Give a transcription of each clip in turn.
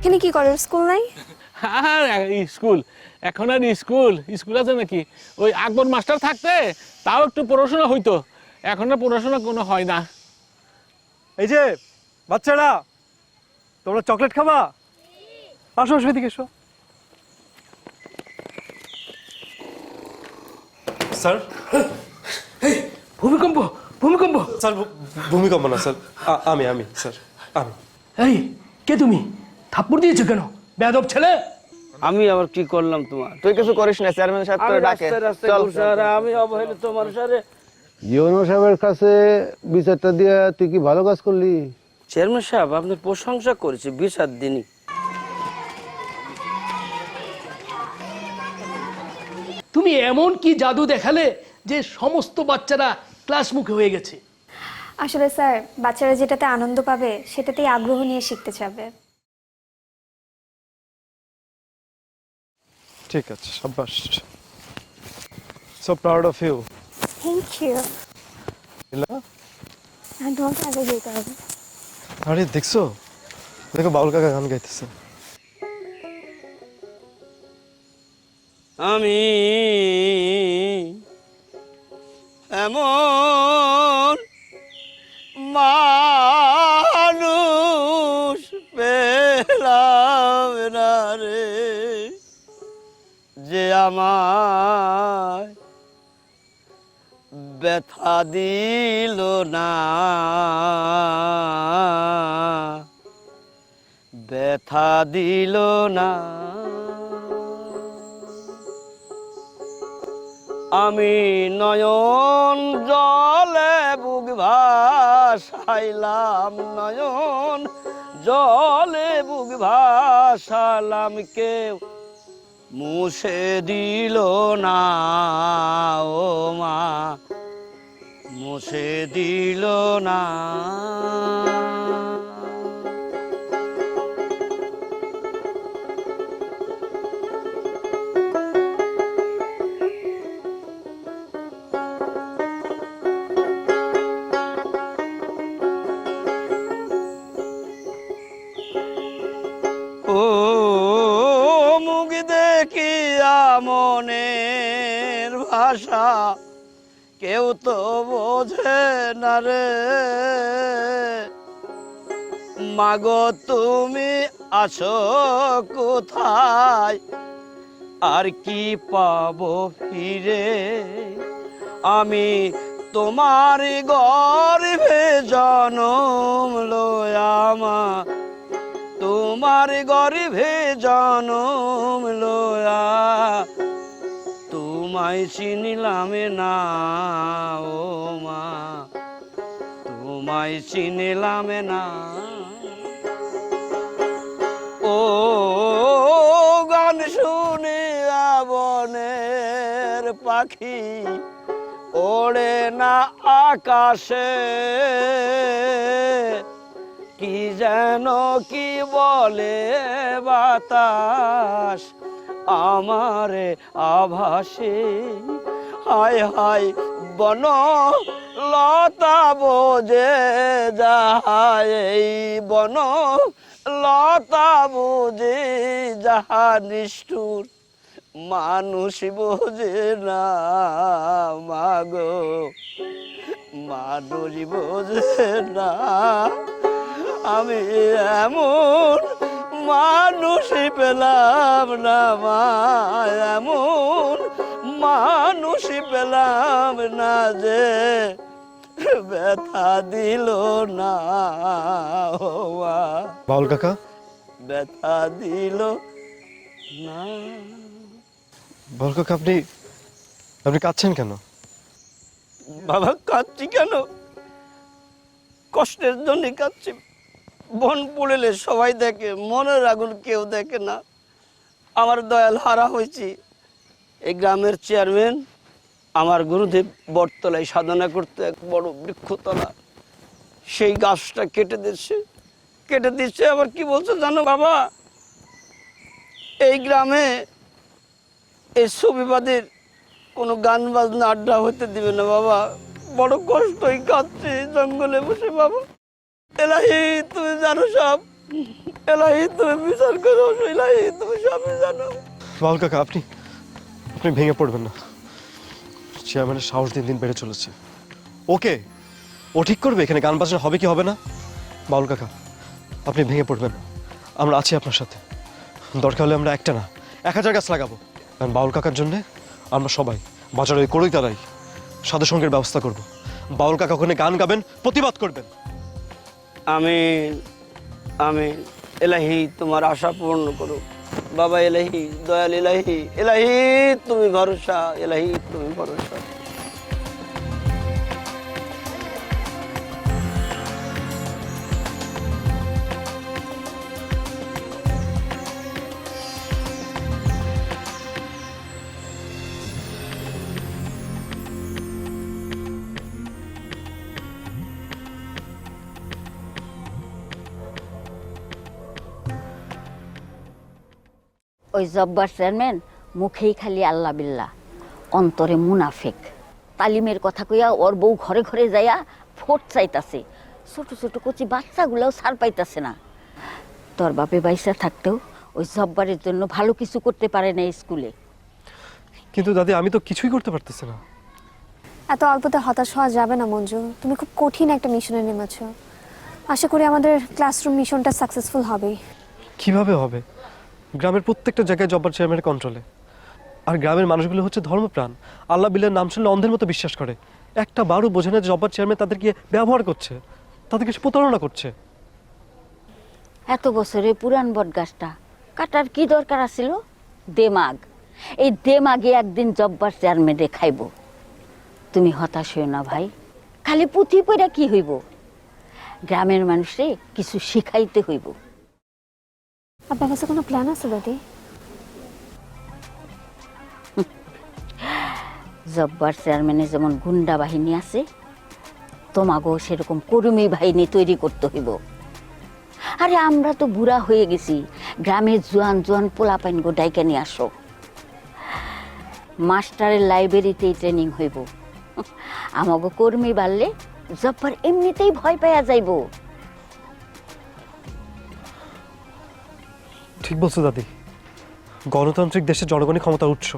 এখানে কি করেন? স্কুল নাই? আর স্কুল এখন আর স্কুল স্কুল আছে নাকি? ওই আকবর মাস্টার থাকতে তাও একটু পড়াশোনা হইতো, এখন আর পড়াশোনা কোনো হয় না। এই যে বাচ্চারা, তোমরা চকলেট খাবা? আসো আসো, এদিকে এসো। স্যার, ভূমিকম্প ভূমিকম্প। স্যার ভূমিকম্প না স্যার, আমি স্যার আমি। এই কে তুমি? থাপ্পড় দিয়েছো কেন বেয়াদব ছেলে? আমি আবার কি করলাম তোমার? তুই কিছু করিস না, চেয়ারম্যান সাহেব তোরে ডাকে। চল। আমি অবহেলিত মানুষের। ইউনো সাহেবের কাছে বিচারটা দিয়ে তুই কি ভালো কাজ করলি? চেয়ারম্যান সাহেব আপনার প্রশংসা করেছি বিচার দিনই। তুমি এমন কি জাদু দেখালে যে সমস্ত বাচ্চারা ক্লাস মুখে হয়ে গেছে? আসলে স্যার, বাচ্চারা যেটাতে আনন্দ পাবে সেটাতেই আগ্রহ নিয়ে শিখতে চাবে। ঠিক আছে, সাব্বাস। So proud of you. Thank you. Ila, তোমাকে আগে যেতে হবে। আরে দেখছো, দেখো বাউল কাকা গান গাইতেছে। আমি এমন মানুষ পেলাম না রে, যে আমায় ব্যথা দিল না, ব্যথা দিল না। আমি নয়ন জলে বুক ভাসাইলাম, নয়ন জলে বুক ভাসালাম, কেউ মুছে দিল না ও মা, মুছে দিল না। ও মুখ দেখিয়া মনের ভাষা কেউ তো বোঝে না রে, মাগো তুমি আছো কোথায়, আর কি পাবো ফিরে? আমি তোমার গর্ভে জনম লয়া মা, তোমার গর্ভে জনম লয়া, তোমায় চিনিলাম না ও মা, তোমায় চিনিলাম না। ও গান শুনিয়া বনের পাখি ওড়ে না আকাশে, কি যেন কি বলে বাতাস আমারে আভাসে। হায় হায় বন লতা বোঝে যাহায়, এই বন লতা বোঝে যাহা নিষ্ঠুর মানুষ বোঝে না, মাগো মানুষ বোঝে না। আমি এমন মানুষই পেলাম না মা, এমন মানুষই পেলাম না যে ব্যথা দিল না ও মা, বাউল কাকা, ব্যথা দিল না। বাউল কাকা, আপনি কাঁদছেন কেন? বাবা কাঁদছি কেন? কষ্টের জন্য কাঁদছি। বন পুড়েলে সবাই দেখে, মনের আগুন কেউ দেখে না। আমার দয়াল হারা হয়েছি। এই গ্রামের চেয়ারম্যান আমার গুরুদেব বটতলায় সাধনা করতে এক বড় বৃক্ষতলা, সেই গাছটা কেটে দিচ্ছে। আবার কি বলছে জানো বাবা? এই গ্রামে এই সুবিবাদের কোনো গান বাজনা আড্ডা হতে দিবে না বাবা। বড় কষ্টই কাঁদছি জঙ্গলে বসে বাবা। এলাহি তুমি জানো সব, এলাহি তুমি বিচার করো, এলাহি তুমি সবই জানো। বাউল কাকা, আপনি আপনি ভেঙে পড়বেন না। চেয়ারম্যানের সাহস দিন দিন বেড়ে চলেছে। ওকে, ও ঠিক করবে এখানে গান বাজনা হবে কি হবে না। বাউল কাকা, আপনি ভেঙে পড়বেন না, আমরা আছি আপনার সাথে। দরকার হলে আমরা একটা না 1000 গাছ লাগাবো। কারণ বাউল কাকার জন্যে আমরা সবাই বাজারে ওই করেই তারাই সাধু সঙ্গের ব্যবস্থা করব। বাউল কাকা ওখানে গান গাবেন, প্রতিবাদ করবেন। আমিন আমিন। এলাহি তোমার আশা পূর্ণ করো বাবা। এলাহি দয়াল, এলাহি এলাহি তুমি ভরসা, এলাহি তুমি ভরসা। ওই জব্বার চেয়ারম্যান মুখেই খালি আল্লাহ বিল্লাহ, অন্তরে মুনাফিক। তালিমের কথা কইয়া ওর বউ ঘরে ঘরে যাইয়া ভোট চাইতাছে। ছোট ছোট কচি বাচ্চাগুলোও ছাড় পাইতাছে না। তোর বাপে বাইসা থাকতেও ওই জব্বারের জন্য ভালো কিছু করতে পারে না স্কুলে। কিন্তু দাদি, আমি তো কিছুই করতে পারতেছি না। এত অল্পতে হতাশ হওয়া যাবে না মঞ্জু, তুমি খুব কঠিন একটা মিশনে নেমেছো। আশা করি আমাদের ক্লাসরুম মিশনটা সাকসেসফুল হবে। কিভাবে হবে? গ্রামের প্রত্যেকটা জায়গায় জব্বার চেয়ারম্যানের কন্ট্রোলে। আর গ্রামের মানুষগুলো হচ্ছে ধর্মপ্রাণ, আল্লাহ বিল্লাহর নাম শুনলে অন্ধের মতো বিশ্বাস করে। একটা বারও বোঝে না যে জব্বার চেয়ারম্যান তাদেরকে ব্যবহার করছে, তাদেরকে সে প্রতারণা করছে। এত বছরে পুরান বট গাছটা কাটার কি দরকার আছিল? দেমাগ, এই দেমাগে একদিন জব্বার চেয়ারম্যানে খাইব। তুমি হতাশ হইও না ভাই, খালি পুঁথি পড়া কি হইব? গ্রামের মানুষে কিছু শিখাইতে হইব। আপনার কাছে কোনো প্ল্যান আছে দাদি? জব্বার চেয়ারম্যানে যেমন গুন্ডা বাহিনী আছে, তোমাকেও সেরকম কর্মী বাহিনী তৈরি করতে হইব। আরে আমরা তো বুড়া হয়ে গেছি, গ্রামের জোয়ান জোয়ান পোলাপাইন গো ডাইকে নিয়ে আসো। মাস্টারের লাইব্রেরিতেই ট্রেনিং হইব। আমাকে কর্মী বাড়লে জব্বার এমনিতেই ভয় পাইয়া যাইব। ঠিক বলছো দাদি, গণতান্ত্রিক দেশে জনগণই ক্ষমতার উৎস।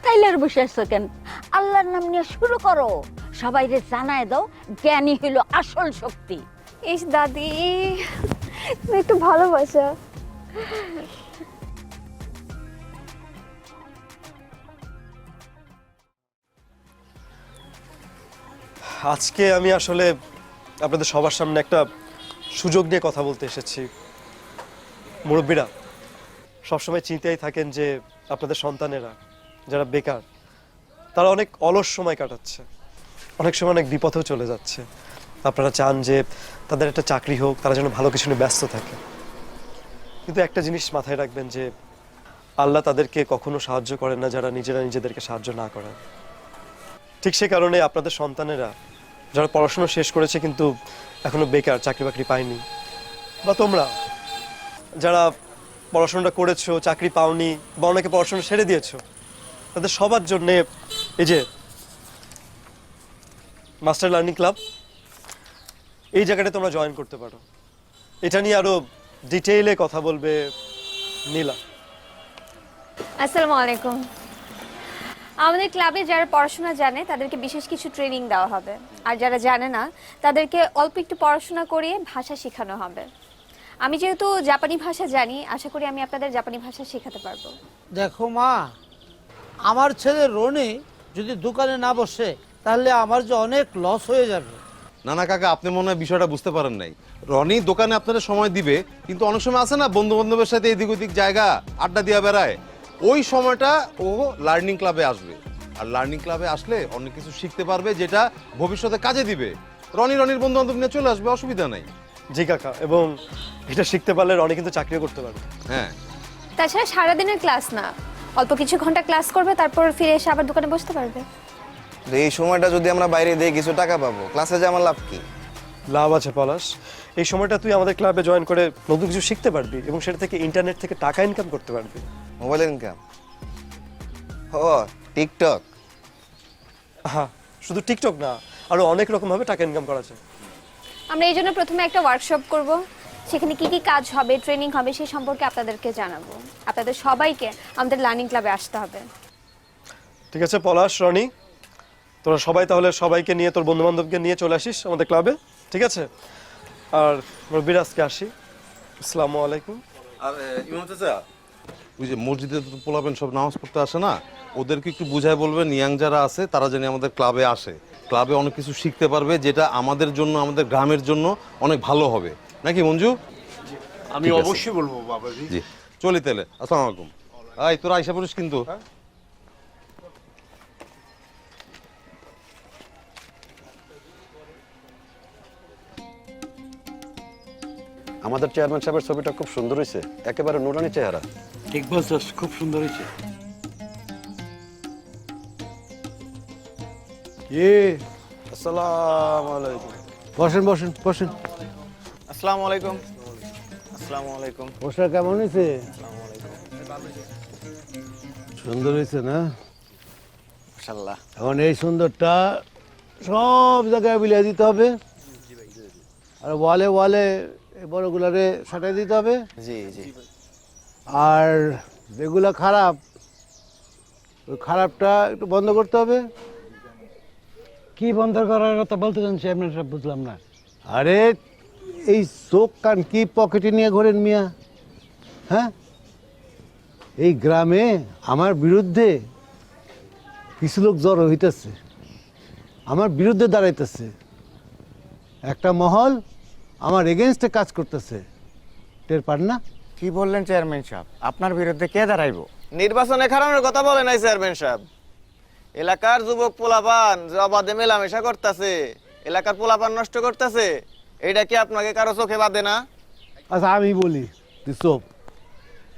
তাইলে আর বসে আসছো কেন? আল্লাহর নাম নিয়ে শুরু করো, সবাইরে জানায় দাও জ্ঞানী হইল আসল শক্তি। ইস দাদি, তুমি একটু ভালোবাসা। আজকে আমি আসলে আপনাদের সবার সামনে একটা সুযোগ নিয়ে কথা বলতে এসেছি। মুরব্বীরা সবসময় চিন্তায় থাকেন যে আপনাদের সন্তানেরা যারা বেকার, তারা অনেক অলস সময় কাটাচ্ছে, অনেক সময় অনেক বিপথেও চলে যাচ্ছে। আপনারা চান যে তাদের একটা চাকরি হোক, তারা যেন ভালো কিছু নিয়ে ব্যস্ত থাকে। কিন্তু একটা জিনিস মাথায় রাখবেন যে আল্লাহ তাদেরকে কখনো সাহায্য করেন না যারা নিজেরা নিজেদেরকে সাহায্য না করেন। ঠিক সে কারণে আপনাদের সন্তানেরা যারা পড়াশোনা শেষ করেছে কিন্তু এখনো বেকার, চাকরি বাকরি পায়নি, বা তোমরা যারা পড়াশোনাটা করেছো চাকরি পাওনি বা অনেকে পড়াশোনা ছেড়ে দিয়েছো, তাদের সবার জন্যে এই যে মাস্টার লার্নিং ক্লাব, এই জায়গাটা তোমরা জয়েন করতে পারো। এটা নিয়ে আরো ডিটেইলে কথা বলবে নীলা। আসসালামু আলাইকুম। আমাদের ক্লাবে যারা পড়াশোনা জানে তাদেরকে বিশেষ কিছু ট্রেনিং দেওয়া হবে, আর যারা জানে না তাদেরকে অল্প একটু পড়াশোনা করিয়ে ভাষা শেখানো হবে। আমি যেহেতু জাপানি ভাষা জানি, আশা করি আমি আপনাদের জাপানি ভাষা শেখাতে পারবো। দেখো মা, আমার ছেলে রনি যদি দোকানে না বসে তাহলে আমার যে অনেক লস হয়ে যাবে। না না কাকা, আপনি মনে হয় বিষয়টা বুঝতে পারেন নাই। রনি দোকানে আপনারা সময় দিবে, কিন্তু অনেক সময় আছে না বন্ধু বান্ধবের সাথে এদিক ওদিক জায়গা আড্ডা দিয়া বেড়ায়, ওই সময়টা ও লার্নিং ক্লাবে আসবে। আর লার্নিং ক্লাবে আসলে অনেক কিছু শিখতে পারবে যেটা ভবিষ্যতে কাজে দিবে। রনির বন্ধু বান্ধব নিয়ে চলে আসবে, অসুবিধা নাই। জি কাকা, এবং এটা শিখতে পারলে রনি কিন্তু চাকরিও করতে পারবে। হ্যাঁ, তাছাড়া সারাদিনের ক্লাস না, অল্প কিছু ঘন্টা ক্লাস করবে, তারপর ফিরে এসে আবার দোকানে বসতে পারবে। এই সময়টা যদি আমরা বাইরে দিয়ে কিছু টাকা পাবো, ক্লাসে যে আমার লাভ কি? লাভ আছে পলাশ, এই সময়টা তুই আমাদের ক্লাবে জয়েন করে নতুন কিছু শিখতে পারবি এবং সেটা থেকে ইন্টারনেট থেকে টাকা ইনকাম করতে পারবি। Mobile income? ও টিকটক? হ্যাঁ, শুধু টিকটক না, আরো অনেক রকম ভাবে টাকা ইনকাম করা যায়। আমরা এই জন্য প্রথমে একটা ওয়ার্কশপ করব, সেখানে কি কি কাজ হবে, ট্রেনিং হবে, সেই সম্পর্কে আপনাদেরকে জানাবো। আপনাদের সবাইকে আমাদের লার্নিং ক্লাবে আসতে হবে। ঠিক আছে পলাশ, রনি, তোরা সবাই তাহলে সবাইকে নিয়ে, তোর বন্ধু বান্ধবকে নিয়ে চলে আসিস আমাদের ক্লাবে, ঠিক আছে? আর মুরব্বিরা আজকে আসি। আসসালামু আলাইকুম। আর ইমাম চাচা, ওই যে মসজিদে তো পোলাবেন সব নামাজ পড়তে আসে না, ওদেরকে একটু বুঝায় বলবেন ইয়াং যারা আছে তারা যেন আমাদের ক্লাবে আসে। ক্লাবে অনেক কিছু শিখতে পারবে, যেটা আমাদের জন্য, আমাদের গ্রামের জন্য অনেক ভালো হবে, নাকি মঞ্জু? আমি ঠিক আছে। অবশ্যই বলবো বাবাজি। জি, চলি তাহলে। আসসালামু আলাইকুম। এই তোরা আইসা পড়িস কিন্তু। আমাদের চেয়ারম্যান সাহেবের ছবিটা খুব সুন্দর হয়েছে, একেবারে নুরানি চেহারা। ঠিক বলছস, খুব সুন্দর হয়েছে। আসসালামু আলাইকুম। বসেন বসেন বসেন। আসসালামু আলাইকুম। আসসালামু আলাইকুম। পোস্টার কেমন হয়েছে? সুন্দর হয়েছে না? মাশাআল্লাহ। এখন এই সুন্দরটা সব জায়গায় বিলিয়ে দিতে হবে, আর ওয়ালে ওয়ালে এই বড়গুলারে সাটাই দিতে হবে। জি জি। আর যেগুলা খারাপ, ওই খারাপটা একটু বন্ধ করতে হবে। কি বন্ধ করার কথা বলতে চান চেয়ারম্যান সাহেব, বুঝলাম না। আরে এই চোখ কান কি পকেটে নিয়ে ঘোরেন মিয়া? হ্যাঁ, এই গ্রামে আমার বিরুদ্ধে কিছু লোক জড়ো হইতেছে, আমার বিরুদ্ধে দাঁড়াইতেছে। একটা মহল আমার এগেনস্টে কাজ করতেছে, টের পান না? কি বললেন চেয়ারম্যান সাহেব? আপনার বিরুদ্ধে কে দাঁড়াইবো? নির্বাচনে খারাপের কথা বলে নাই চেয়ারম্যান সাহেব। এলাকার যুবক পোলাপান যে অবাধে মেলামেশা করতেছে, এলাকার পোলাপান নষ্ট করতেছে, এইটা কি আপনাকে কারো চোখে বাঁধে না? আচ্ছা আমি বলি, তুই চুপ।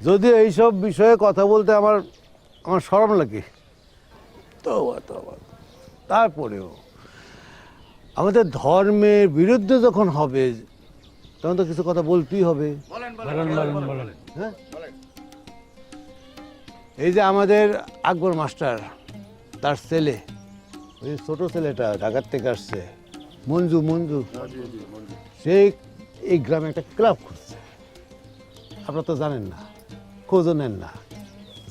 যদি এইসব বিষয়ে কথা বলতে আমার আমার শরম লাগে, তো তারপরেও আমাদের ধর্মের বিরুদ্ধে যখন হবে তখন তো কিছু কথা বলতেই হবে। হ্যাঁ, এই যে আমাদের আকবর মাস্টার, তার ছেলে, ওই ছোট ছেলেটা ঢাকার থেকে আসছে, মঞ্জু মঞ্জু, সে এই গ্রামে একটা ক্লাব খুলছে। আপনারা তো জানেন না, খোঁজও নেন না,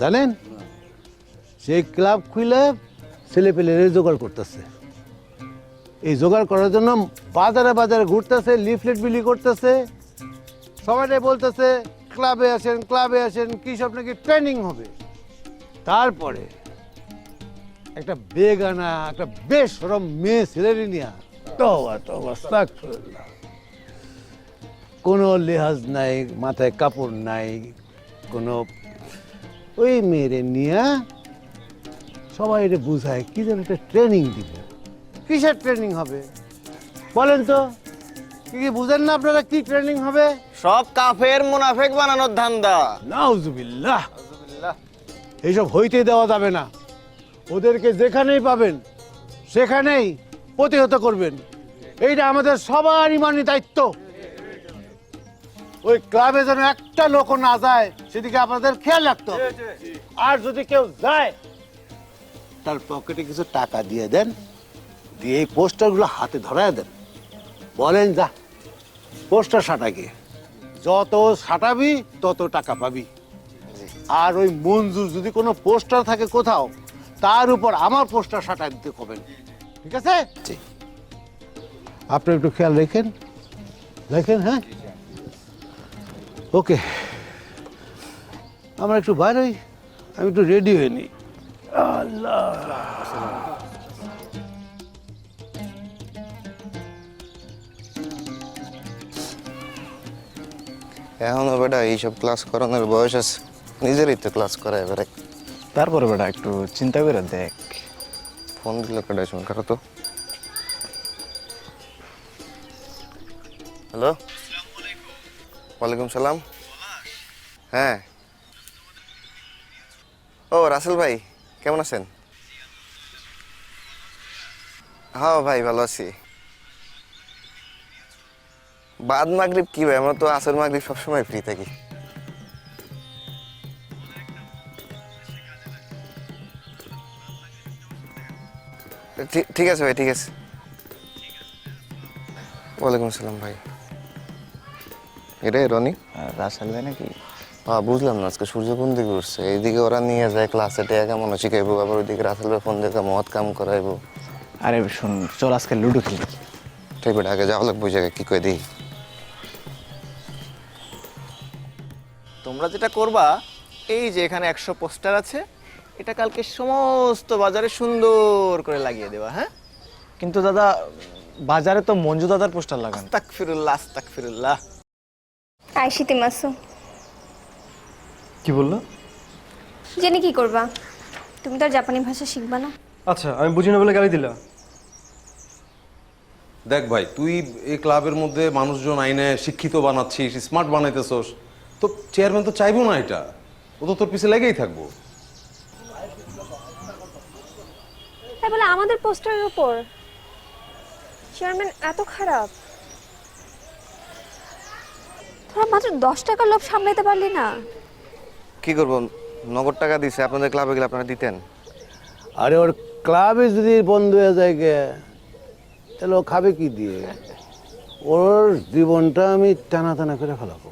জানেন? সেই ক্লাব খুলে ছেলে পেলে জোগাড় করতেছে। এই জোগাড় করার জন্য বাজারে বাজারে ঘুরতেছে, লিফলেট বিলি করতেছে, সবাইটাই বলতেছে ক্লাবে আসেন, ক্লাবে আসেন, কি সব নাকি ট্রেনিং হবে। তারপরে একটা বেগানা, একটা বেশরম মেয়ে ছেলেরই নিয়ে কোনো লেহাজ নাই, মাথায় কাপড় নাই, কোনো, ওই মেয়েরে নিয়ে সবাই এটা বুঝায় কি যেন একটা ট্রেনিং দিবে। কিসের ট্রেনিং হবে বলেন তো? কি কি বুঝেন না আপনারা কি ট্রেনিং হবে? সব কাফের মুনাফিক বানানোর ধান্দা। নাউজুবিল্লাহ, এইসব হইতে দেওয়া যাবে না। ওদেরকে যেখানেই পাবেন সেখানেই প্রতিহত করবেন, এইটা আমাদের সবার ইমানি দায়িত্ব। ওই ক্লাবে যেন একটা লোক না যায় সেদিকে আপনাদের খেয়াল রাখতে হবে। আর যদি কেউ যায় তার পকেটে কিছু টাকা দিয়ে দেন, দিয়ে এই পোস্টারগুলো হাতে ধরায় দেন, বলেন যা পোস্টার সাটাকে, যত সাটাবি তত টাকা পাবি। আর ওই মঞ্জুর যদি কোনো পোস্টার থাকে কোথাও, তার উপর আমার পোস্টার সাটাই দিতে কবেন, ঠিক আছে? আপনি একটু খেয়াল রেখেন, দেখেন। হ্যাঁ, ওকে, আমরা একটু বাইরে, আমি একটু রেডি হয়ে নিই। আল্লাহ, এখনো বেটা এইসব ক্লাস করানোর বয়স আছে, নিজেরই তো ক্লাস করায় এবারে। তারপরে বেটা একটু চিন্তা করে দেখ। ফোন দিল কেটে শুন কারো তো। হ্যালো, ওয়ালাইকুম সালাম। হ্যাঁ, ও রাসেল ভাই, কেমন আছেন? হ্যাঁ ভাই, ভালো আছি। বাদ মাগরিব কি ভাই, আমরা তো আসর মাগরিব সবসময় ফ্রি থাকি। ঠিক আছে ভাই, ঠিক আছে। ওয়ালাইকুম আসসালাম ভাই। এরে রনি, রাসেল ভাই নাকি? হ্যাঁ বুঝলাম না আজকে সূর্য কোন দিকে উঠছে। এইদিকে ওরা নিয়ে যায় ক্লাসে টেয়া কেমন শিখাইবো, আবার ওইদিকে রাসেল ভাই ফোন দেখে মদ কাম করাইবো। আরে শোন, চল আজকে লুডো খেলি। ঠিক বেটা, আগে যাওয়া লাগবে ওই জায়গায়, কি কই দিই। তোমরা যেটা করবা, এই যে এখানে 100 পোস্টার আছে, এটা কালকে সমস্ত বাজারে সুন্দর করে লাগিয়ে দেবা। হ্যাঁ, কিন্তু দাদা বাজারে তো মঞ্জু দাদার পোস্টার লাগান। আস্তাগফিরুল্লাহ আস্তাগফিরুল্লাহ। আইসিতে মাসু কি বললো? জেনে কি করবা? তুমি তো আর জাপানি ভাষা শিখবা না। আচ্ছা, আমি বুঝি না বলে গালি দিলা? দেখ ভাই, তুই এই ক্লাবের মধ্যে মানুষজন আইনে শিক্ষিত বানাচ্ছিস, স্মার্ট বানাইতেছস, তো চেয়ারম্যান তো চাইবো না এটা, ও তো তোর পিছে লেগেই থাকবো। তাই বলে আমাদের পোস্টারের উপর চেয়ারম্যান এত খারাপ? তোরা মাত্র 10 টাকার লোভ সামলাতে পারলি না? কি করবো, নগদ টাকা দিছে, আপনাদের ক্লাবে গেলে আপনারা দিতেন। আরে ওর ক্লাবে যদি বন্ধ হয়ে যায় গে, তাহলে ও খাবে কি দিয়ে? ওর জীবনটা আমি টানা টানা করে ফেলাবো।